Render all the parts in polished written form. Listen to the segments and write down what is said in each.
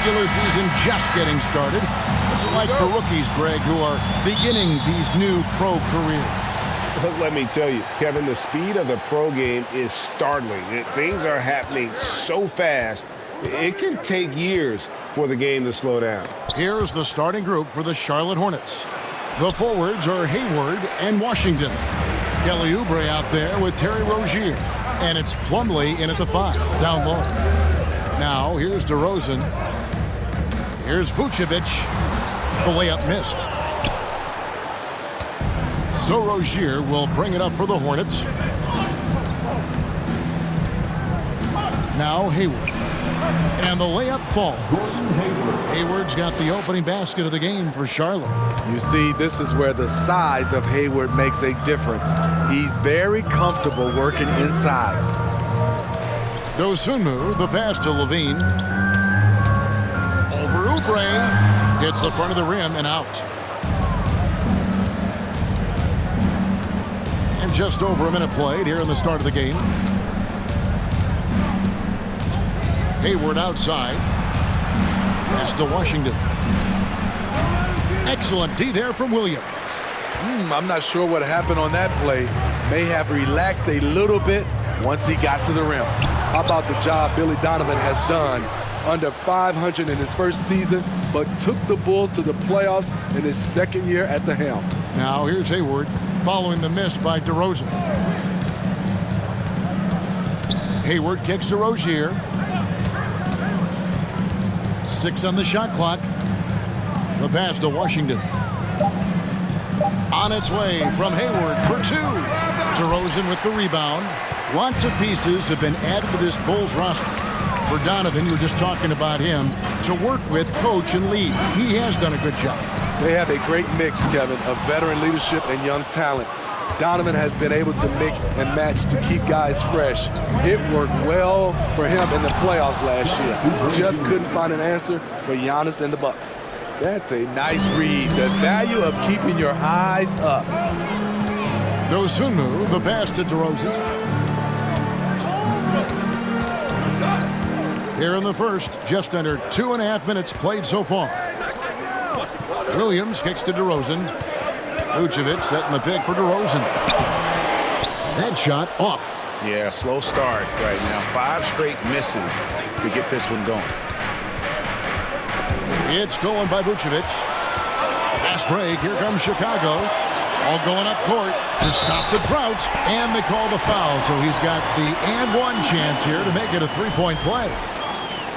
regular season just getting started. What's it like for rookies, Greg, who are beginning these new pro careers? Let me tell you, Kevin, the speed of the pro game is startling. Things are happening so fast, it can take years for the game to slow down. Here's the starting group for the Charlotte Hornets. The forwards are Hayward and Washington. Kelly Oubre out there with Terry Rozier. And it's Plumlee in at the 5, down low. Now, here's DeRozan. Here's Vucevic. The layup missed. So Rozier will bring it up for the Hornets. Now Hayward. And the layup falls. Hayward's got the opening basket of the game for Charlotte. You see, this is where the size of Hayward makes a difference. He's very comfortable working inside. Dosunmu, the pass to Levine. Over Oubre. Hits the front of the rim and out. And just over a minute played here in the start of the game. Hayward outside. Pass to Washington. Excellent D there from Williams. I'm not sure what happened on that play. May have relaxed a little bit once he got to the rim. How about the job Billy Donovan has done? Under 500 in his first season, but took the Bulls to the playoffs in his second year at the helm. Now here's Hayward following the miss by DeRozan. Hayward kicks to Rozier. 6 on the shot clock. The pass to Washington. On its way from Hayward for 2. DeRozan with the rebound. Lots of pieces have been added to this Bulls roster. For Donovan, you were just talking about him, to work with, coach, and lead. He has done a good job. They have a great mix, Kevin, of veteran leadership and young talent. Donovan has been able to mix and match to keep guys fresh. It worked well for him in the playoffs last year. Just couldn't find an answer for Giannis and the Bucks. That's a nice read. The value of keeping your eyes up. Dosunmu, the pass to DeRozan. Here in the first, just under 2.5 minutes played so far. Williams kicks to DeRozan. Vucevic setting the pick for DeRozan. That shot off. Yeah, slow start right now. 5 straight misses to get this one going. It's stolen by Vucevic. Fast break. Here comes Chicago. All going up court to stop the drought. And they call the foul. So he's got the and one chance here to make it a 3-point play.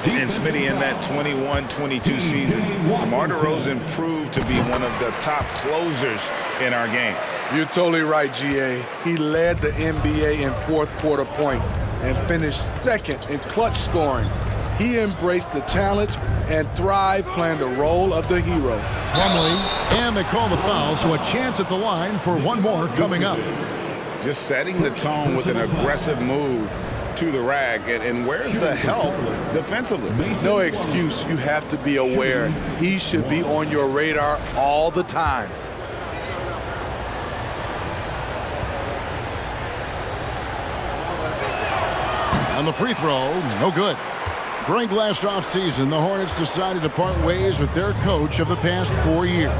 And Smitty, in that 21-22 season, DeMar DeRozan proved to be one of the top closers in our game. You're totally right, GA. He led the NBA in fourth quarter points and finished second in clutch scoring. He embraced the challenge and thrived playing the role of the hero. Plumlee, and they call the foul, so a chance at the line for one more coming up. Just setting the tone with an aggressive move to the rack, and where's the help defensively? No excuse. You have to be aware. He should be on your radar all the time. And the free throw, no good. During last offseason, the Hornets decided to part ways with their coach of the past 4 years.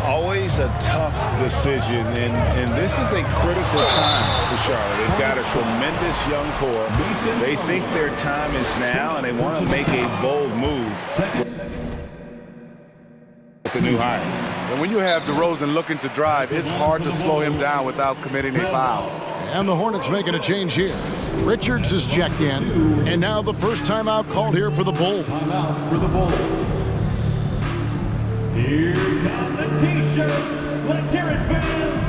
Always a tough decision, and this is a critical time for Charlotte. They've got a tremendous young core. They think their time is now, and they want to make a bold move with the new hire. And when you have DeRozan looking to drive, it's hard to slow him down without committing a foul. And the Hornets making a change here. Richards is checked in, and now the first timeout called here for the Bulls. Here come the T-shirts. Let's hear it, fans.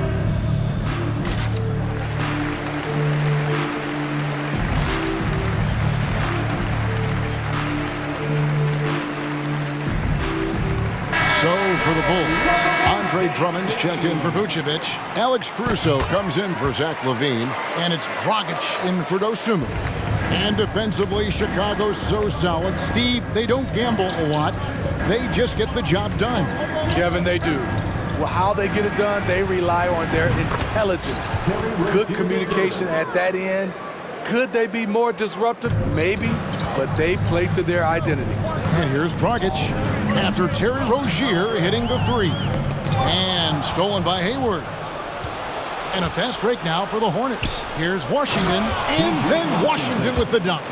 So for the Bulls, Andre Drummond's checked in for Vucevic. Alex Caruso comes in for Zach LaVine, and it's Dragic in for Dosunmu. And defensively, Chicago's so solid. Steve, they don't gamble a lot. They just get the job done. Kevin, they do. Well, how they get it done, they rely on their intelligence. Good communication at that end. Could they be more disruptive? Maybe. but they play to their identity. And here's Dragic after Terry Rozier hitting the three. And stolen by Hayward. And a fast break now for the Hornets. Here's Washington, and then Washington with the dunk.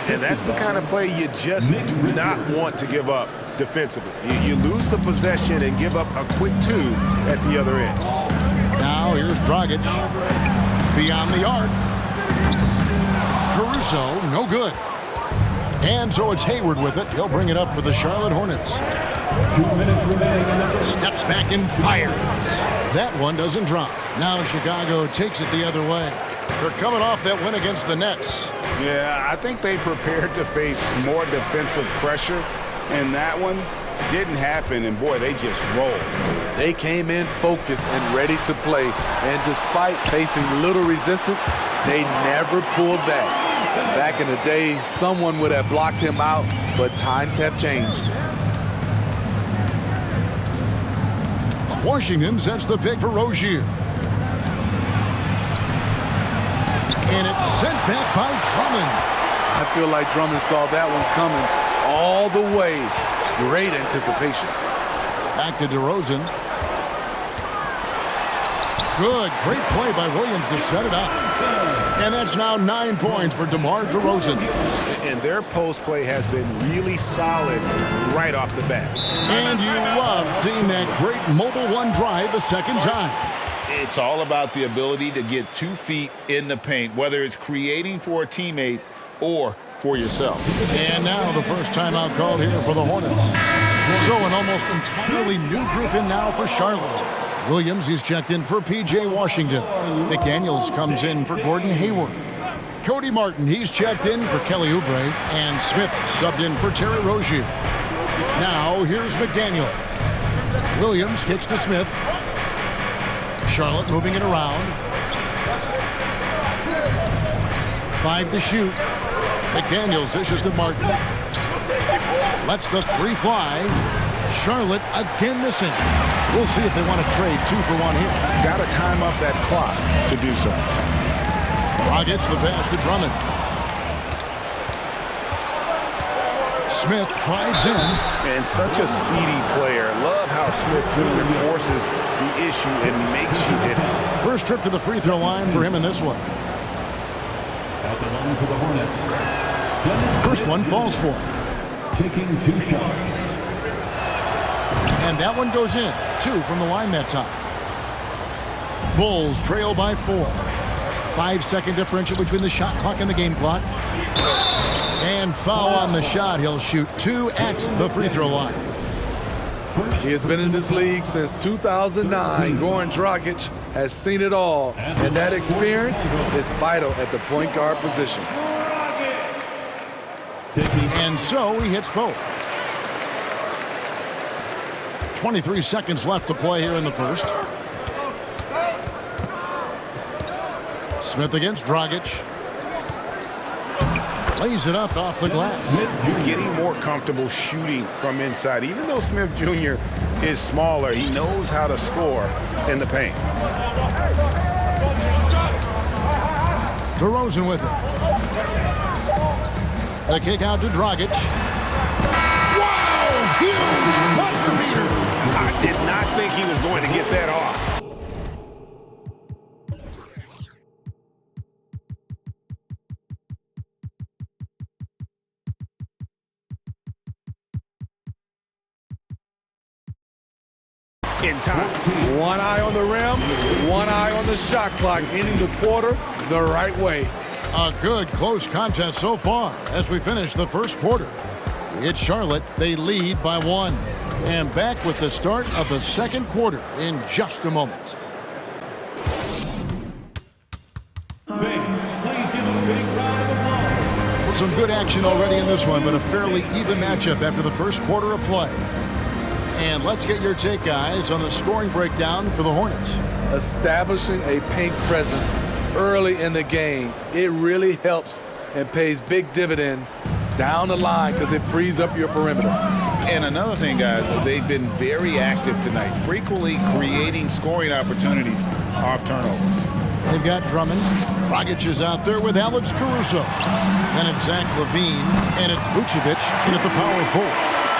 And that's the kind of play you just do not want to give up defensively. You lose the possession and give up a quick two at the other end. Now here's Dragic. Beyond the arc. Caruso, no good. And so it's Hayward with it. He'll bring it up for the Charlotte Hornets. 2 minutes remaining in the first. Steps back and fires. That one doesn't drop. Now Chicago takes it the other way. They're coming off that win against the Nets. Yeah, I think they prepared to face more defensive pressure, and that one didn't happen, and boy, they just rolled. They came in focused and ready to play, and despite facing little resistance, they never pulled back. Back in the day, someone would have blocked him out, but times have changed. Washington sets the pick for Rozier. And it's sent back by Drummond. I feel like Drummond saw that one coming all the way. Great anticipation. Back to DeRozan. Good, great play by Williams to set it up. And that's now 9 points for DeMar DeRozan. And their post play has been really solid right off the bat. And you love seeing that great mobile one drive a second time. It's all about the ability to get 2 feet in the paint, whether it's creating for a teammate or for yourself. And now the first timeout called here for the Hornets. So an almost entirely new group in now for Charlotte. Williams, he's checked in for P.J. Washington. McDaniels comes in for Gordon Hayward. Cody Martin, he's checked in for Kelly Oubre. And Smith subbed in for Terry Rozier. Now here's McDaniels. Williams kicks to Smith. Charlotte moving it around. 5 to shoot. McDaniels dishes to Martin. Lets the three fly. Charlotte again missing. We'll see if they want to trade 2 for 1 here. Got to time up that clock to do so. Dragic the pass to Drummond. Smith drives in. And such a speedy player. Love how Smith Jr. forces the issue and makes you hit it. First trip to the free throw line for him in this one. At the line for the Hornets. First one falls for. Taking 2 shots. And that one goes in. 2 from the line that time. Bulls trail by 4. 5-second differential between the shot clock and the game clock. And foul on the shot. He'll shoot 2 at the free throw line. He has been in this league since 2009. Goran Dragic has seen it all, and that experience is vital at the point guard position. And so he hits both. 23 seconds left to play here in the first. Smith against Dragic. Lays it up off the glass. Getting more comfortable shooting from inside. Even though Smith Jr. is smaller, he knows how to score in the paint. DeRozan with it. The kick out to Dragic. Wow! Huge buzzer beater! I did not think he was going to get that off. In time. One eye on the rim, one eye on the shot clock, ending the quarter the right way. A good close contest so far as we finish the first quarter. It's Charlotte. They lead by 1. And back with the start of the second quarter in just a moment. Some good action already in this one, but a fairly even matchup after the first quarter of play. And let's get your take, guys, on the scoring breakdown for the Hornets. Establishing a paint presence early in the game, it really helps and pays big dividends down the line because it frees up your perimeter. And another thing, guys, they've been very active tonight, frequently creating scoring opportunities off turnovers. They've got Drummond. Dragic is out there with Alex Caruso. Then it's Zach LaVine, and it's Vucevic in at the power forward.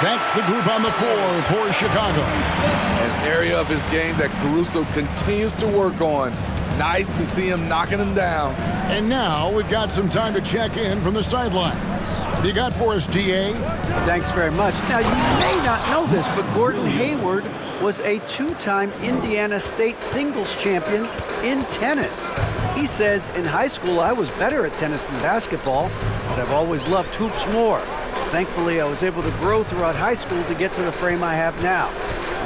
That's the group on the floor for Chicago. An area of his game that Caruso continues to work on. Nice to see him knocking him down. And now we've got some time to check in from the sidelines. What do you got for us, DA? Thanks very much. Now, you may not know this, but Gordon Hayward was a two-time Indiana State singles champion in tennis. He says, in high school, I was better at tennis than basketball, but I've always loved hoops more. Thankfully, I was able to grow throughout high school to get to the frame I have now.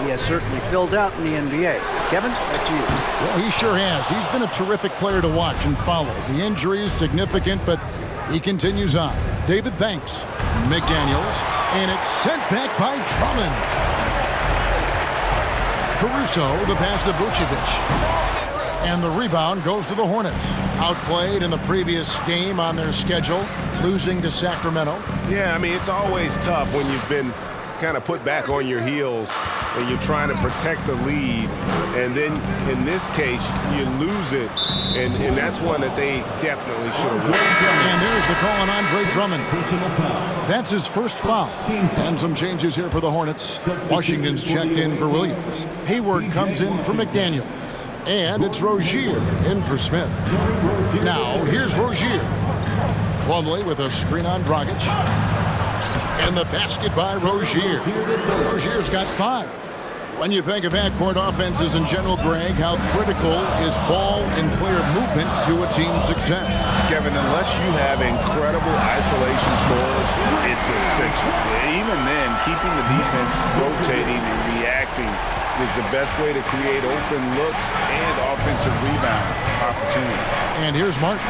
He has certainly filled out in the NBA. Kevin, back to you. Well, he sure has. He's been a terrific player to watch and follow. The injury is significant, but he continues on. David, thanks. McDaniels, and it's sent back by Drummond. Caruso, the pass to Vucevic. And the rebound goes to the Hornets. Outplayed in the previous game on their schedule, losing to Sacramento. Yeah, I mean, it's always tough when you've been kind of put back on your heels and you're trying to protect the lead. And then in this case, you lose it. And that's one that they definitely should have won. And there's the call on Andre Drummond. That's his first foul. And some changes here for the Hornets. Washington's checked in for Williams. Hayward comes in for McDaniels. And it's Rozier in for Smith. Now, here's Rozier. Plumlee with a screen on Dragic. And the basket by Rozier. Rozier's got 5. When you think of backcourt offenses in general, Greg, how critical is ball and player movement to a team's success? Kevin, unless you have incredible isolation scores, it's essential. Even then, keeping the defense rotating and reacting is the best way to create open looks and offensive rebound opportunities. And here's Martin.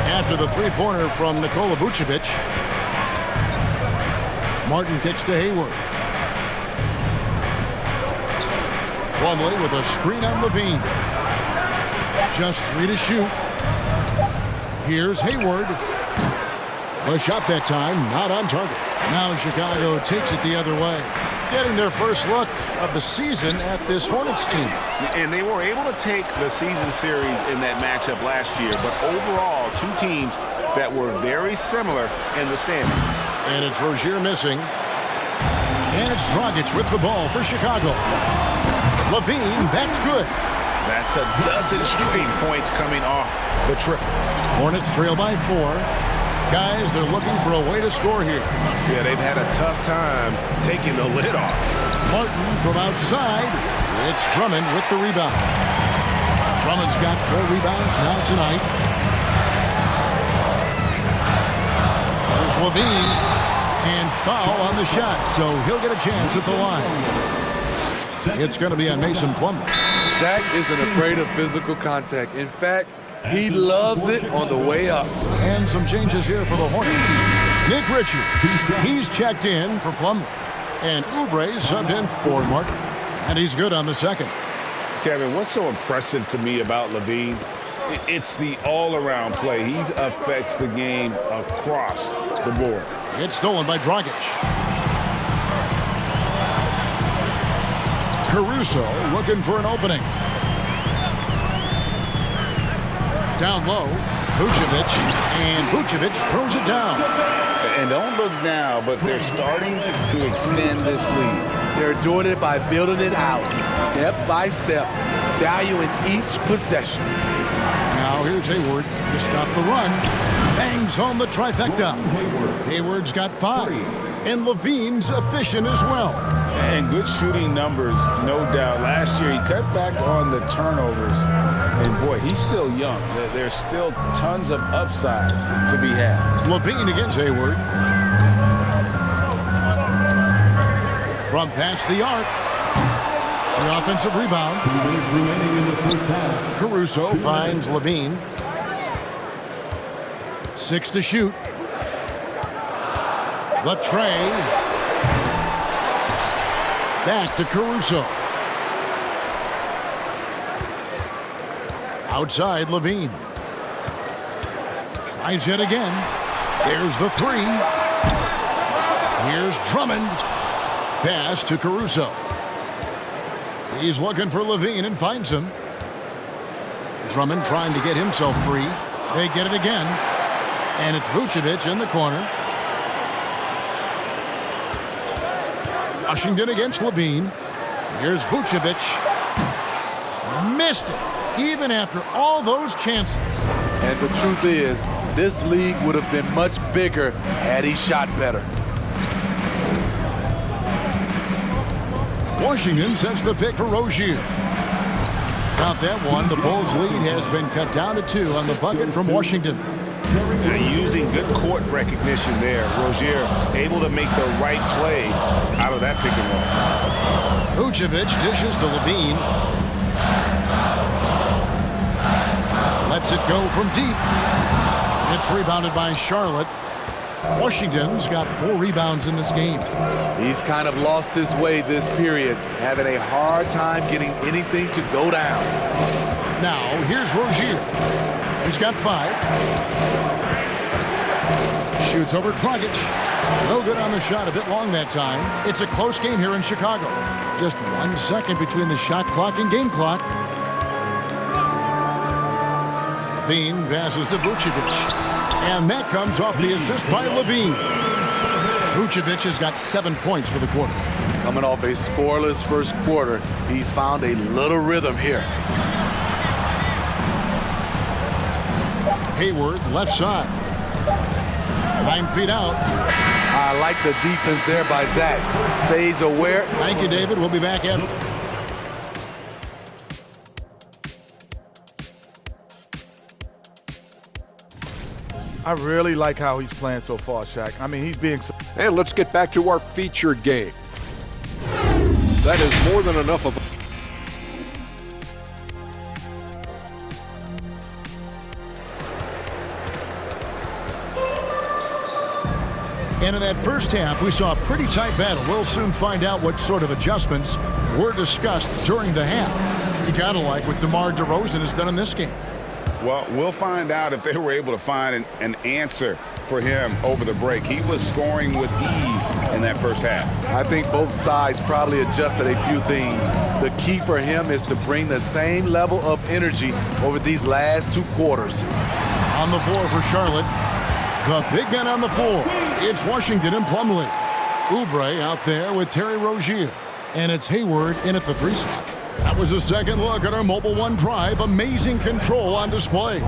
After the three-pointer from Nikola Vucevic, Martin kicks to Hayward. Plumlee with a screen on LaVine. Just 3 to shoot. Here's Hayward. The shot that time, not on target. Now Chicago takes it the other way, getting their first look of the season at this Hornets team. And they were able to take the season series in that matchup last year, but overall, two teams that were very similar in the standings. And it's Rozier missing. And it's Dragic with the ball for Chicago. LaVine, that's good. That's a dozen straight points coming off the triple. Hornets trail by 4. Guys, they're looking for a way to score here. Yeah, they've had a tough time taking the lid off. Martin from outside. It's Drummond with the rebound. Drummond's got 4 rebounds now tonight. There's LaVine. And foul on the shot, so he'll get a chance at the line. It's going to be on Mason Plumlee. Zach isn't afraid of physical contact. In fact, he loves it on the way up. And some changes here for the Hornets. Nick Richards, he's checked in for Plumlee. And Oubre subbed in for Martin. And he's good on the second. Kevin, what's so impressive to me about LaVine? It's the all-around play. He affects the game across the board. It's stolen by Dragic. Caruso looking for an opening. Down low, Vucevic, and Vucevic throws it down. And don't look now, but they're starting to extend this lead. They're doing it by building it out, step by step, valuing each possession. Now here's Hayward to stop the run. Bangs home the trifecta. Hayward's got 5. And LaVine's efficient as well. And good shooting numbers, no doubt. Last year, he cut back on the turnovers. And, boy, he's still young. There's still tons of upside to be had. LaVine against Hayward. From past the arc. The offensive rebound. Caruso finds LaVine. 6 to shoot. The tray. Back to Caruso. Outside, LaVine. Tries it again. There's the 3. Here's Drummond. Pass to Caruso. He's looking for LaVine and finds him. Drummond trying to get himself free. They get it again. And it's Vucevic in the corner. Washington against Levine. Here's Vucevic. Missed it, even after all those chances. And the truth is, this league would have been much bigger had he shot better. Washington sets the pick for Rozier. Count that one. The Bulls' lead has been cut down to 2 on the bucket from Washington. Using good court recognition there. Rozier able to make the right play out of that pick and roll. Vucevic dishes to Levine. Lets it go from deep. It's rebounded by Charlotte. Washington's got 4 rebounds in this game. He's kind of lost his way this period, having a hard time getting anything to go down. Now, here's Rozier. He's got 5. Shoots over Dragic. No good on the shot, a bit long that time. It's a close game here in Chicago. Just 1 second between the shot clock and game clock. Levine passes to Vucevic. And that comes off the assist by Levine. Vucevic has got 7 points for the quarter. Coming off a scoreless first quarter, he's found a little rhythm here. Hayward, left side. 9 feet out. I like the defense there by Zach. Stays aware. Thank you, David. We'll be back after. I really like how he's playing so far, Shaq. I mean, he's being... And let's get back to our featured game. That is more than enough of... And in that first half, we saw a pretty tight battle. We'll soon find out what sort of adjustments were discussed during the half. You gotta like what DeMar DeRozan has done in this game. Well, we'll find out if they were able to find an answer for him over the break. He was scoring with ease in that first half. I think both sides probably adjusted a few things. The key for him is to bring the same level of energy over these last 2 quarters. On the floor for Charlotte, the big man on the floor. It's Washington and Plumlee. Oubre out there with Terry Rozier. And it's Hayward in at the 3 slot. That was a second look at our Mobile One drive. Amazing control on display.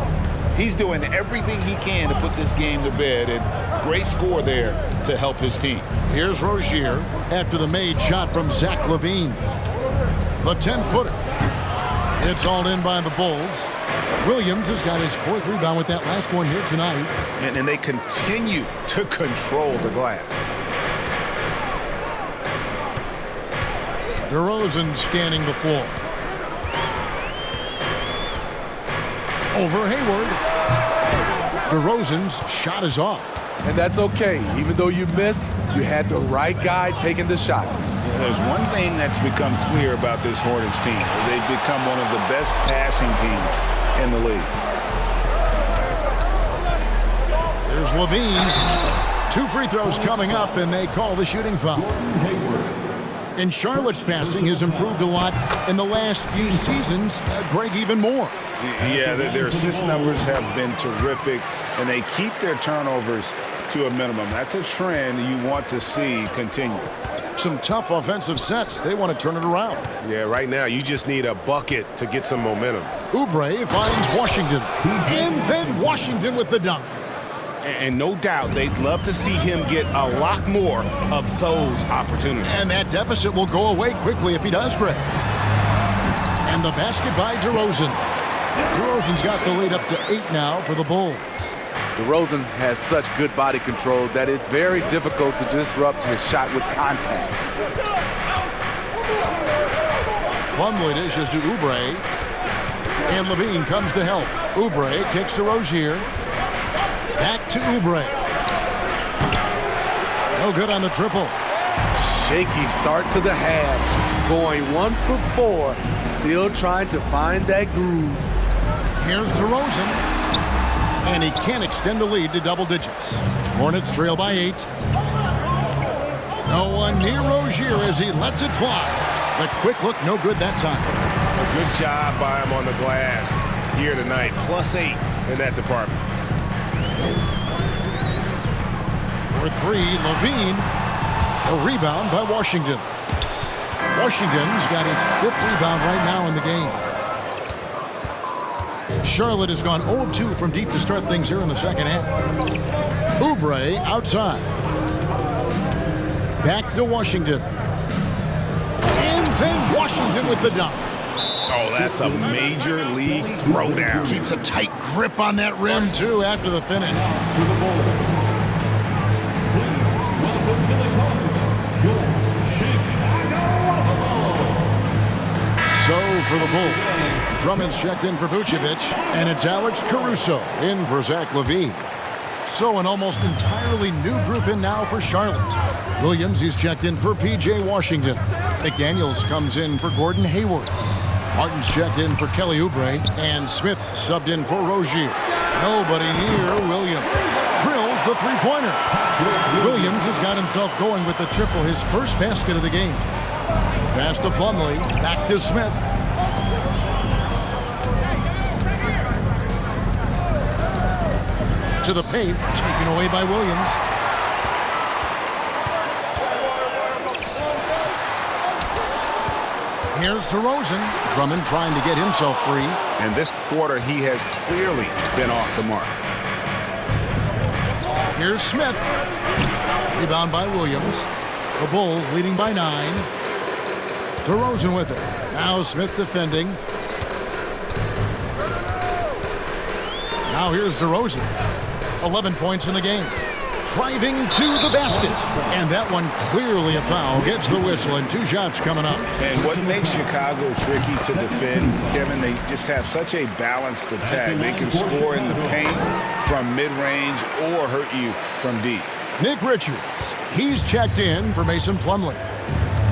He's doing everything he can to put this game to bed, and great score there to help his team. Here's Rozier after the made shot from Zach LaVine. The 10-footer. It's all in by the Bulls. Williams has got his 4th rebound with that last one here tonight. And they continue to control the glass. DeRozan scanning the floor. Over Hayward. DeRozan's shot is off. And that's okay. Even though you miss, you had the right guy taking the shot. There's one thing that's become clear about this Hornets team. They've become one of the best passing teams in the league. There's LaVine. 2 free throws coming up, and they call the shooting foul. And Charlotte's passing has improved a lot in the last few seasons. Greg, even more. Yeah, their assist numbers have been terrific, and they keep their turnovers to a minimum. That's a trend you want to see continue. Some tough offensive sets. They want to turn it around. Yeah, right now you just need a bucket to get some momentum. Oubre finds Washington. And then Washington with the dunk. And no doubt they'd love to see him get a lot more of those opportunities. And that deficit will go away quickly if he does, Greg. And the basket by DeRozan. DeRozan's got the lead up to 8 now for the Bulls. DeRozan has such good body control that it's very difficult to disrupt his shot with contact. Plumlee dishes to Oubre. And LaVine comes to help. Oubre kicks to Rozier. Back to Oubre. No good on the triple. Shaky start to the half. Going 1 for 4. Still trying to find that groove. Here's DeRozan. And he can't extend the lead to double digits. Hornets trail by 8. No one near Rozier as he lets it fly. The quick look, no good that time. A good job by him on the glass here tonight. +8 in that department. for three, Levine. A rebound by Washington. Washington's got his 5th rebound right now in the game. Charlotte has gone 0 of 2 from deep to start things here in the second half. Oubre outside. Back to Washington. And then Washington with the dunk. Oh, that's a major league throwdown. Keeps a tight grip on that rim, too, after the finish. So for the Bulls, Drummond's checked in for Vucevic, and it's Alex Caruso in for Zach LaVine. So an almost entirely new group in now for Charlotte. Williams, he's checked in for P.J. Washington. McDaniels comes in for Gordon Hayward. Martin's checked in for Kelly Oubre, and Smith subbed in for Rozier. Nobody near Williams. Drills the three-pointer. Williams has got himself going with the triple, his first basket of the game. Pass to Plumlee, back to Smith. To the paint, taken away by Williams. Here's DeRozan. Drummond trying to get himself free. And this quarter, he has clearly been off the mark. Here's Smith. Rebound by Williams. The Bulls leading by 9. DeRozan with it. Now Smith defending. Now here's DeRozan. 11 points in the game. Driving to the basket. And that one clearly a foul. Gets the whistle, and 2 shots coming up. And what makes Chicago tricky to defend, Kevin, they just have such a balanced attack. They can score in the paint from mid-range or hurt you from deep. Nick Richards. He's checked in for Mason Plumlee.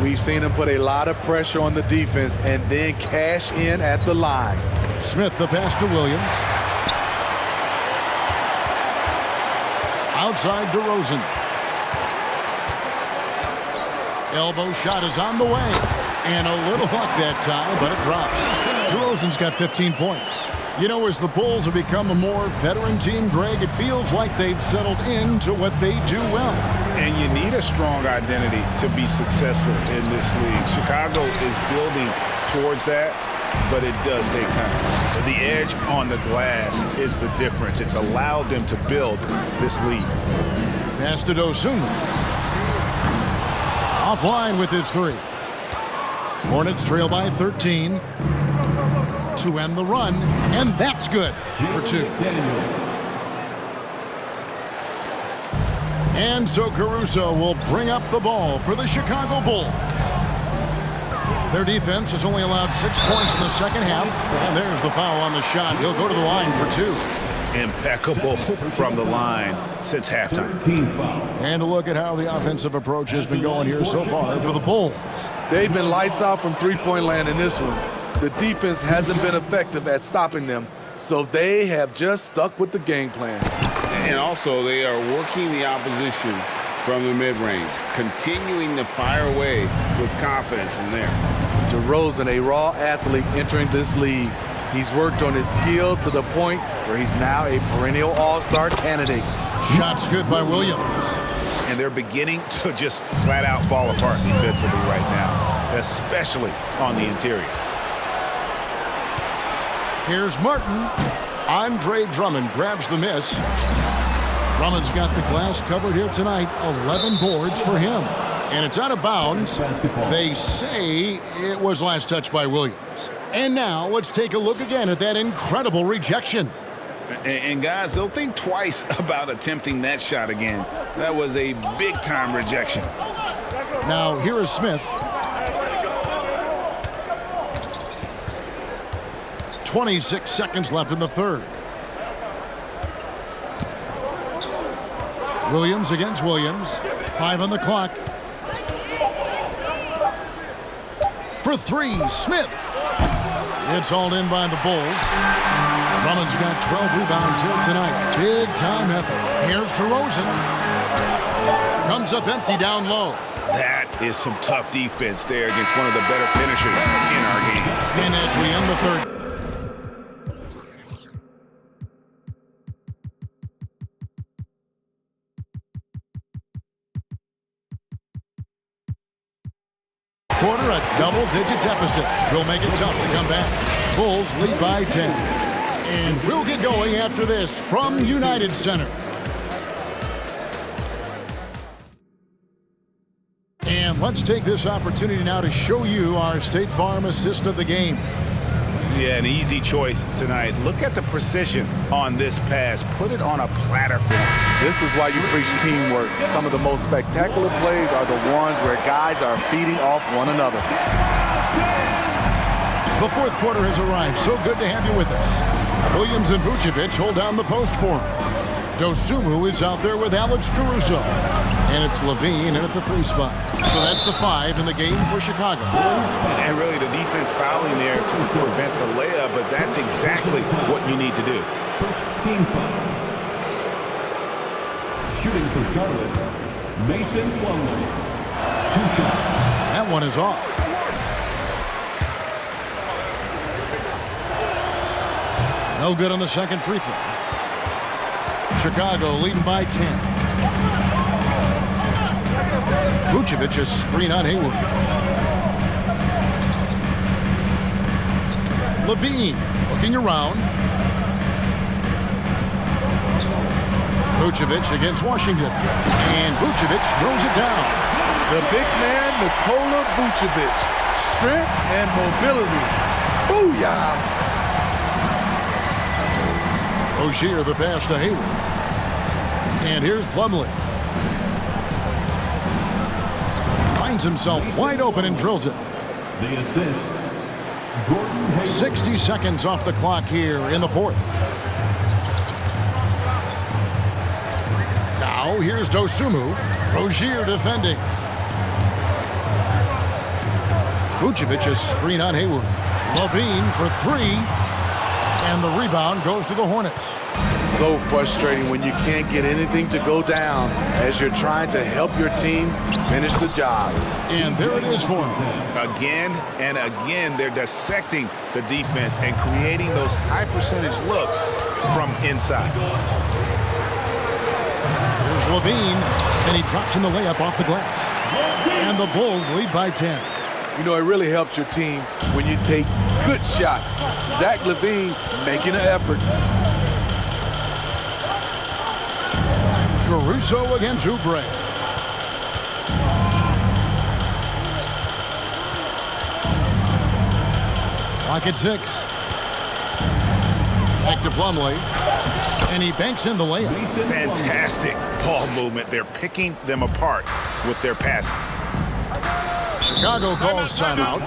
We've seen him put a lot of pressure on the defense and then cash in at the line. Smith the pass to Williams. Outside DeRozan. Elbow shot is on the way. And a little luck that time, but it drops. DeRozan's got 15 points. You know, as the Bulls have become a more veteran team, Greg, it feels like they've settled into what they do well. And you need a strong identity to be successful in this league. Chicago is building towards that, but it does take time. The edge on the glass is the difference. It's allowed them to build this lead. Pass to Dosunmu. Offline with his 3. Hornets trail by 13 to end the run, and that's good for 2. And so Caruso will bring up the ball for the Chicago Bulls. Their defense has only allowed 6 points in the second half, and there's the foul on the shot. He'll go to the line for 2. Impeccable from the line since halftime. And a look at how the offensive approach has been going here so far for the Bulls. They've been lights out from three-point land in this one. The defense hasn't been effective at stopping them, so they have just stuck with the game plan. And also, they are working the opposition from the mid-range, continuing to fire away with confidence from there. DeRozan, a raw athlete entering this league. He's worked on his skill to the point where he's now a perennial all-star candidate. Shots good by Williams. And they're beginning to just flat-out fall apart defensively right now, especially on the interior. Here's Martin. Andre Drummond grabs the miss. Drummond's got the glass covered here tonight. 11 boards for him. And it's out of bounds. They say it was last touched by Williams. And now let's take a look again at that incredible rejection. And guys, they'll think twice about attempting that shot again. That was a big-time rejection. Now here is Smith. 26 seconds left in the third. Williams against Williams. 5 on the clock. For 3, Smith. It's hauled in by the Bulls. Drummond's got 12 rebounds here tonight. Big time effort. Here's DeRozan. Comes up empty down low. That is some tough defense there against one of the better finishers in our game. And as we end the third. quarter, a double-digit deficit will make it tough to come back. Bulls lead by 10. And we'll get going after this from United Center. And let's take this opportunity now to show you our State Farm assist of the game. Yeah, an easy choice tonight. Look at the precision on this pass. Put it on a platter for him. This is why you preach teamwork. Some of the most spectacular plays are the ones where guys are feeding off one another. The fourth quarter has arrived. So good to have you with us. Williams and Vucevic hold down the post for him. Dosunmu is out there with Alex Caruso. And it's Levine in at the 3 spot. So that's the 5 in the game for Chicago. And really the defense fouling there to prevent the layup, but that's exactly what you need to do. First team foul. Shooting for Charlotte, Mason Plumlee. 2 shots. That one is off. No good on the second free throw. Chicago leading by 10. Vucevic a screen on Hayward. Levine looking around. Vucevic against Washington. And Vucevic throws it down. The big man, Nikola Vucevic. Strength and mobility. Booyah! Rozier the pass to Hayward. And here's Plumlee. Finds himself wide open and drills it. The assist, Gordon Hayward. 60 seconds off the clock here in the fourth. Now here's Dosunmu. Rozier defending. Vucevic a screen on Hayward. Levine for 3. And the rebound goes to the Hornets. So frustrating when you can't get anything to go down as you're trying to help your team finish the job. And there it is for him. Again and again, they're dissecting the defense and creating those high percentage looks from inside. Here's Levine, and he drops in the layup off the glass. And the Bulls lead by 10. You know, it really helps your team when you take good shots. Zach LaVine making an effort. Caruso against Oubre. Clock at 6. Back to Plumlee. And he banks in the layup. Fantastic ball movement. They're picking them apart with their passing. Chicago calls timeout.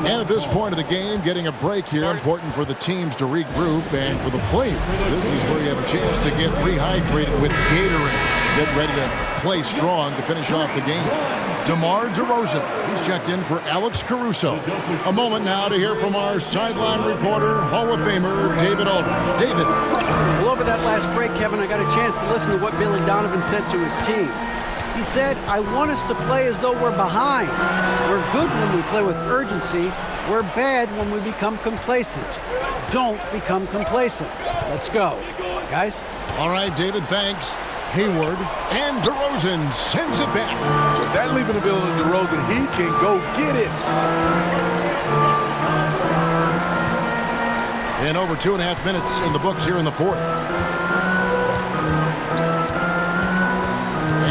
And at this point of the game, getting a break here, important for the teams to regroup and for the players. This is where you have a chance to get rehydrated with Gatorade. Get ready to play strong to finish off the game. DeMar DeRozan, he's checked in for Alex Caruso. A moment now to hear from our sideline reporter, Hall of Famer David Aldridge. David. Well, over that last break, Kevin, I got a chance to listen to what Billy Donovan said to his team. He said, I want us to play as though we're behind. We're good when we play with urgency. We're bad when we become complacent. Don't become complacent. Let's go. Guys? All right, David, thanks. Hayward and DeRozan sends it back. With that leaping ability of DeRozan, he can go get it. And over 2.5 minutes in the books here in the fourth.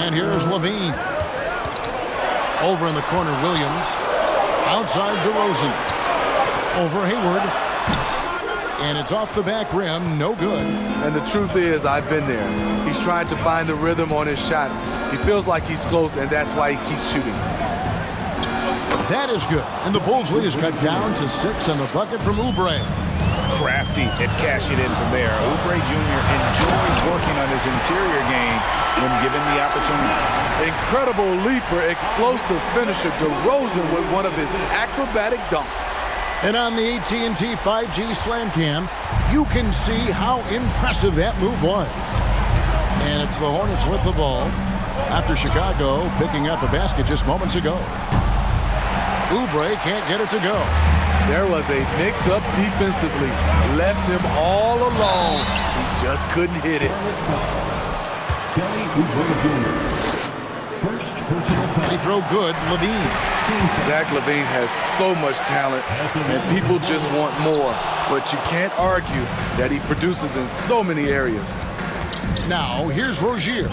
And here's Levine. Over in the corner, Williams. Outside DeRozan. Over Hayward. And it's off the back rim, no good. And the truth is, I've been there. He's trying to find the rhythm on his shot. He feels like he's close, and that's why he keeps shooting. That is good. And the Bulls' lead is cut down to 6 on the bucket from Oubre. Crafty at cashing in from there. Oubre Jr. enjoys working on his interior game when given the opportunity. Incredible leaper, explosive finisher, DeRozan with one of his acrobatic dunks. And on the AT&T 5G Slam Cam, you can see how impressive that move was. And it's the Hornets with the ball after Chicago picking up a basket just moments ago. Oubre can't get it to go. There was a mix-up defensively. Left him all alone. He just couldn't hit it. Kelly Oubre Jr. First They throw good, Levine. Zach LaVine has so much talent, and people just want more. But you can't argue that he produces in so many areas. Now, here's Rozier.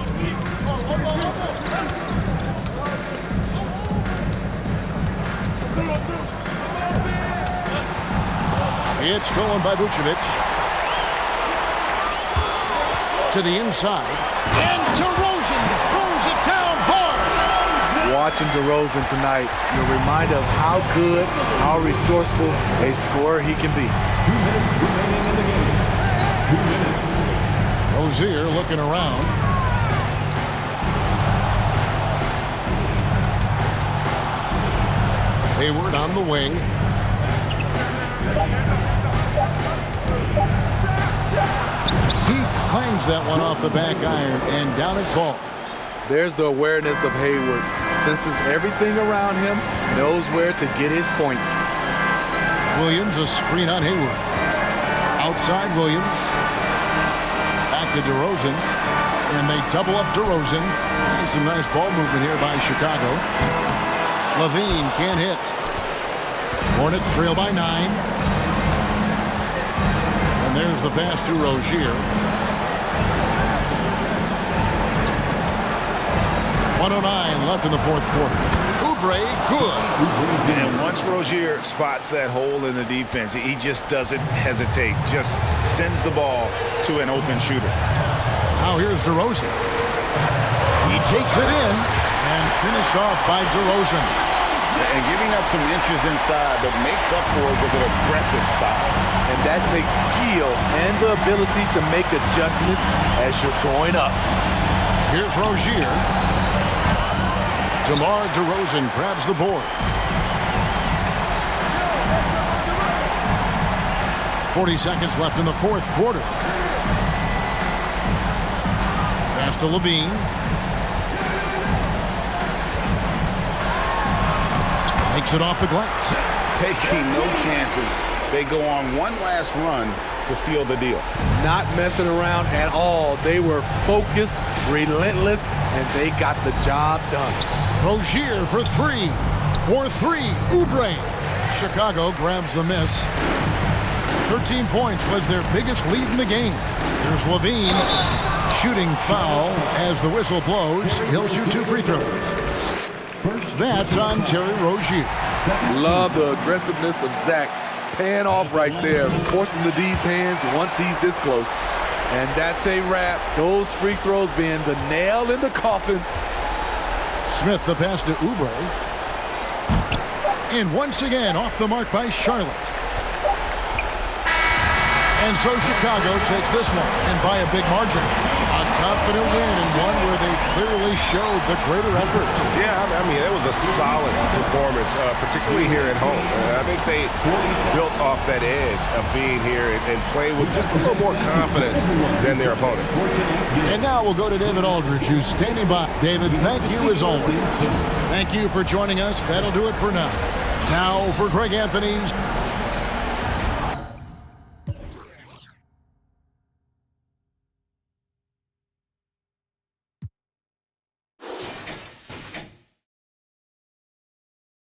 It's stolen by Vucevic. To the inside. And DeRozan throws it down hard. Watching DeRozan tonight, you're reminded of how good, how resourceful a scorer he can be. 2 minutes remaining in the game. 2 minutes. Rozier looking around. Hayward on the wing. He clangs that one off the back iron, and down it falls. There's the awareness of Hayward. Senses everything around him, knows where to get his points. Williams, a screen on Hayward. Outside Williams. Back to DeRozan. And they double up DeRozan. And some nice ball movement here by Chicago. Levine can't hit. Hornets trail by 9. And there's the pass to Rozier. 1:09 left in the fourth quarter. Oubre, good. And once Rozier spots that hole in the defense, he just doesn't hesitate. Just sends the ball to an open shooter. Now here's DeRozan. He takes it in and finished off by DeRozan. And giving up some inches inside, but makes up for it with an aggressive style. And that takes skill and the ability to make adjustments as you're going up. Here's Rozier. DeMar DeRozan grabs the board. 40 seconds left in the fourth quarter. Pass to Levine. Makes it off the glass. Taking no chances. They go on one last run to seal the deal. Not messing around at all. They were focused, relentless, and they got the job done. Rozier for 3. For 3. Oubre. Chicago grabs the miss. 13 points was their biggest lead in the game. Here's Levine. Shooting foul as the whistle blows. He'll shoot 2 free throws. That's on Terry Rozier. Love the aggressiveness of Zach. Paying off right there. Forcing the D's hands once he's this close. And that's a wrap. Those free throws being the nail in the coffin. Smith the pass to Oubre. And once again off the mark by Charlotte. And so Chicago takes this one, and by a big margin. A confident win, and one where they clearly showed the greater effort. Yeah, I mean, it was a solid performance, particularly here at home. I think they built off that edge of being here and played with just a little more confidence than their opponent. And now we'll go to David Aldridge, who's standing by. David, thank you as always. Thank you for joining us. That'll do it for now. Now for Greg Anthony's